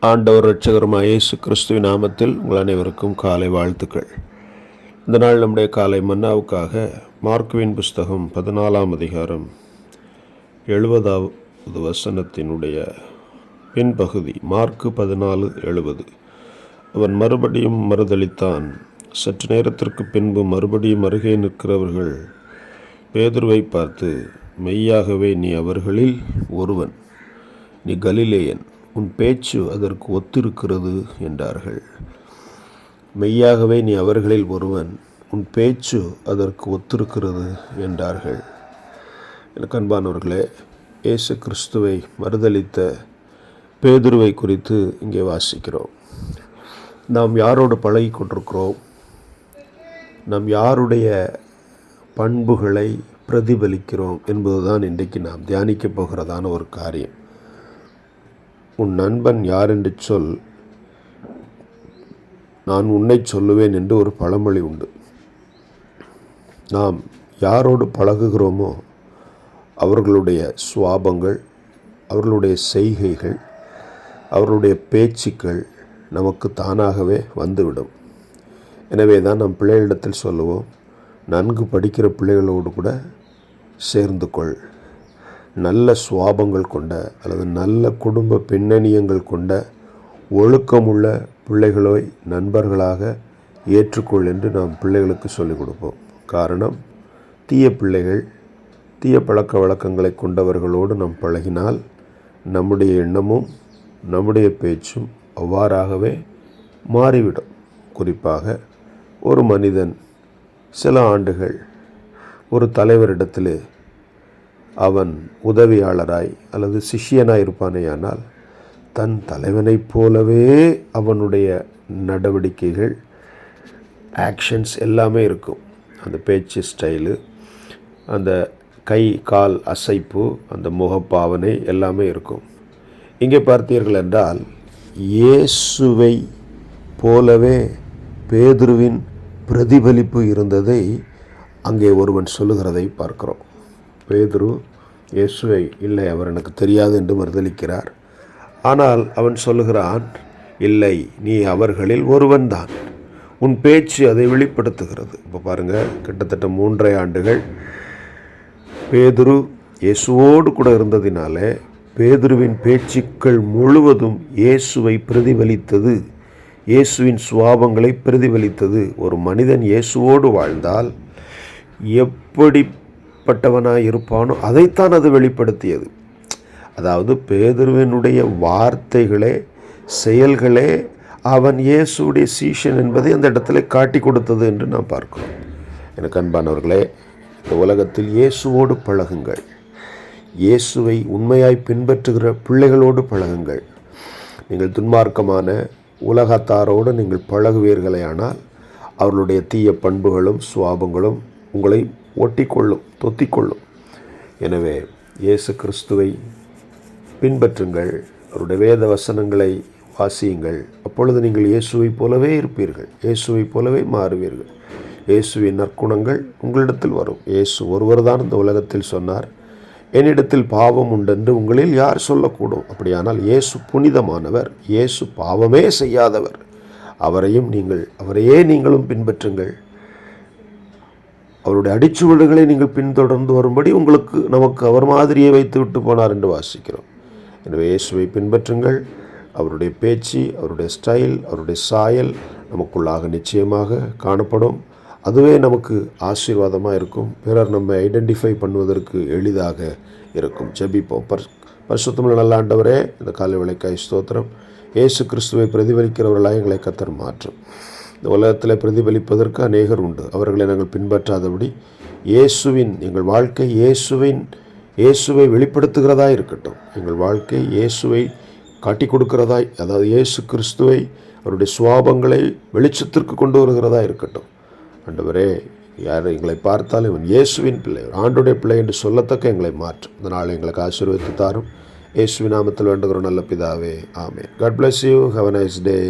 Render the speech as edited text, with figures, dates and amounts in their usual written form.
ஆண்டவர் இரட்சகருமாய் இயேசு கிறிஸ்துவின் நாமத்தில் உங்கள் அனைவருக்கும் காலை வாழ்த்துக்கள். இந்த நாள் நம்முடைய காலை மன்னாவுக்காக மார்க்குவின் புஸ்தகம் 14ஆம் அதிகாரம் 70வது வசனத்தினுடைய பின்பகுதி. மார்க்கு 14:70. அவன் மறுபடியும் மறுதளித்தான். சற்று நேரத்திற்கு பின்பு மறுபடியும் அருகே நிற்கிறவர்கள் பேதுருவை பார்த்து, மெய்யாகவே நீ அவர்களில் ஒருவன், நீ கலிலேயன், உன் பேச்சு அதற்கு ஒத்திருக்கிறது என்றார்கள். மெய்யாகவே நீ அவர்களில் ஒருவன், உன் பேச்சு அதற்கு ஒத்திருக்கிறது என்றார்கள். எனக்கு அன்பானவர்களே, இயேசு கிறிஸ்துவை மறுதலித்த பேதுருவை குறித்து இங்கே வாசிக்கிறோம். நாம் யாரோடு பழகி கொண்டிருக்கிறோம்? நாம் யாருடைய பண்புகளை பிரதிபலிக்கிறோம் என்பதுதான் இன்றைக்கு நாம் தியானிக்க போகிறதான ஒரு காரியம். உன் நண்பன் யார் என்று சொல், நான் உன்னை சொல்லுவேன் என்று ஒரு பழமொழி உண்டு. நாம் யாரோடு பழகுகிறோமோ அவர்களுடைய சுவாபங்கள், அவர்களுடைய செய்கைகள், அவர்களுடைய பேச்சுக்கள் நமக்கு தானாகவே வந்துவிடும். எனவே தான் நம் பிள்ளைகளிடத்தில் சொல்லுவோம், நன்கு படிக்கிற பிள்ளைகளோடு கூட சேர்ந்து கொள். நல்ல சுவாபங்கள் கொண்ட அல்லது நல்ல குடும்ப பின்னணியங்கள் கொண்ட ஒழுக்கமுள்ள பிள்ளைகளை நண்பர்களாக ஏற்றுக்கொள் என்று நாம் பிள்ளைகளுக்கு சொல்லிக் கொடுப்போம். காரணம், தீய பிள்ளைகள், தீய பழக்க வழக்கங்களை கொண்டவர்களோடு நாம் பழகினால் நம்முடைய எண்ணமும் நம்முடைய பேச்சும் அவ்வாறாகவே மாறிவிடும். குறிப்பாக ஒரு மனிதன் சில ஆண்டுகள் ஒரு தலைவரிடத்திலே அவன் உதவியாளராய் அல்லது சிஷ்யனாய் இருப்பானேயானால் தன் தலைவனைப் போலவே அவனுடைய நடவடிக்கைகள், ஆக்ஷன்ஸ் எல்லாமே இருக்கும். அந்த பேச்சு ஸ்டைலு, அந்த கை கால் அசைப்பு, அந்த முகப்பாவனை எல்லாமே இருக்கும். இங்கே பார்த்தீர்கள் என்றால் இயேசுவை போலவே பேதுருவின் பிரதிபலிப்பு இருந்ததை அங்கே ஒருவன் சொல்லுகிறதை பார்க்கிறோம். பேதுரு இயேசுவை இல்லை, அவர் எனக்கு தெரியாது என்று மறுதலிக்கிறார். ஆனால் அவன் சொல்லுகிறான், இல்லை, நீ அவர்களில் ஒருவன்தான், உன் பேச்சு அதை வெளிப்படுத்துகிறது. இப்போ பாருங்கள், கிட்டத்தட்ட 3.5 ஆண்டுகள் பேதுரு இயேசுவோடு கூட இருந்ததினாலே பேதுருவின் பேச்சுக்கள் முழுவதும் இயேசுவை பிரதிபலித்தது, இயேசுவின் சுவாபங்களை பிரதிபலித்தது. ஒரு மனிதன் இயேசுவோடு வாழ்ந்தால் எப்படிப்பட்டவனாய் இருப்பானோ அதைத்தான் அது வெளிப்படுத்தியது. அதாவது பேதுருவினுடைய வார்த்தைகளே, செயல்களே அவன் இயேசுடைய சீஷன் என்பதை அந்த இடத்துல காட்டி கொடுத்தது என்று நாம் பார்க்கிறோம். எனக்கு அன்பானவர்களே, இந்த உலகத்தில் இயேசுவோடு பழகுங்கள். இயேசுவை உண்மையாய் பின்பற்றுகிற பிள்ளைகளோடு பழகுங்கள். நீங்கள் துன்மார்க்கமான உலகத்தாரோடு நீங்கள் பழகுவீர்களே ஆனால் அவர்களுடைய தீய பண்புகளும் சுவாபங்களும் உங்களை ஒட்டிக்கொள்ளும், தொத்திக்கொள்ளும். எனவே இயேசு கிறிஸ்துவை பின்பற்றுங்கள், அவருடைய வேத வசனங்களை வாசியுங்கள். அப்பொழுது நீங்கள் இயேசுவை போலவே இருப்பீர்கள், இயேசுவை போலவே மாறுவீர்கள். இயேசுவின் நற்குணங்கள் உங்களிடத்தில் வரும். இயேசு ஒருவர் தான் இந்த உலகத்தில் சொன்னார், என்னிடத்தில் பாவம் உண்டென்று உங்களில் யார் சொல்லக்கூடும்? அப்படியானால் இயேசு புனிதமானவர், இயேசு பாவமே செய்யாதவர். அவரையே நீங்களும் பின்பற்றுங்கள். அவருடைய அடிச்சுவடுகளை நீங்கள் பின்தொடர்ந்து வரும்படி நமக்கு அவர் மாதிரியே வைத்து விட்டு போனார் என்று வாசிக்கிறோம். எனவே இயேசுவை பின்பற்றுங்கள். அவருடைய பேச்சு, அவருடைய ஸ்டைல், அவருடைய சாயல் நமக்குள்ளாக நிச்சயமாக காணப்படும். அதுவே நமக்கு ஆசீர்வாதமாக இருக்கும். பிறர் நம்மை ஐடென்டிஃபை பண்ணுவதற்கு எளிதாக இருக்கும். ஜெபிப்போம். பரிசுத்தமுள்ள நல்ல ஆண்டவரே, இந்த காலை வேளைக்காய் ஸ்தோத்திரம். இயேசு கிறிஸ்துவை பிரதிபலிக்கிறவர்களாக எங்களை கர்த்தர் மாற்றும். இந்த உலகத்தில் பிரதிபலிப்பதற்கு அநேகர் உண்டு. அவர்களை நாங்கள் பின்பற்றாதபடி எங்கள் வாழ்க்கை இயேசுவை வெளிப்படுத்துகிறதா இருக்கட்டும். எங்கள் வாழ்க்கை இயேசுவை காட்டி கொடுக்கிறதாய், அதாவது இயேசு கிறிஸ்துவை, அவருடைய சுவாபங்களை வெளிச்சத்திற்கு கொண்டு வருகிறதா இருக்கட்டும். ஆண்டவரே, யார் எங்களை பார்த்தாலும் இவன் இயேசுவின் பிள்ளை, ஆண்டுடைய பிள்ளை என்று சொல்லத்தக்க எங்களை மாற்றும். இந்த நாள் எங்களுக்கு ஆசீர்வதித்து தாரும். இயேசுவின் நாமத்தில் வேண்டுகிறோம் நல்ல பிதாவே, ஆமென். God bless you. Have a nice day.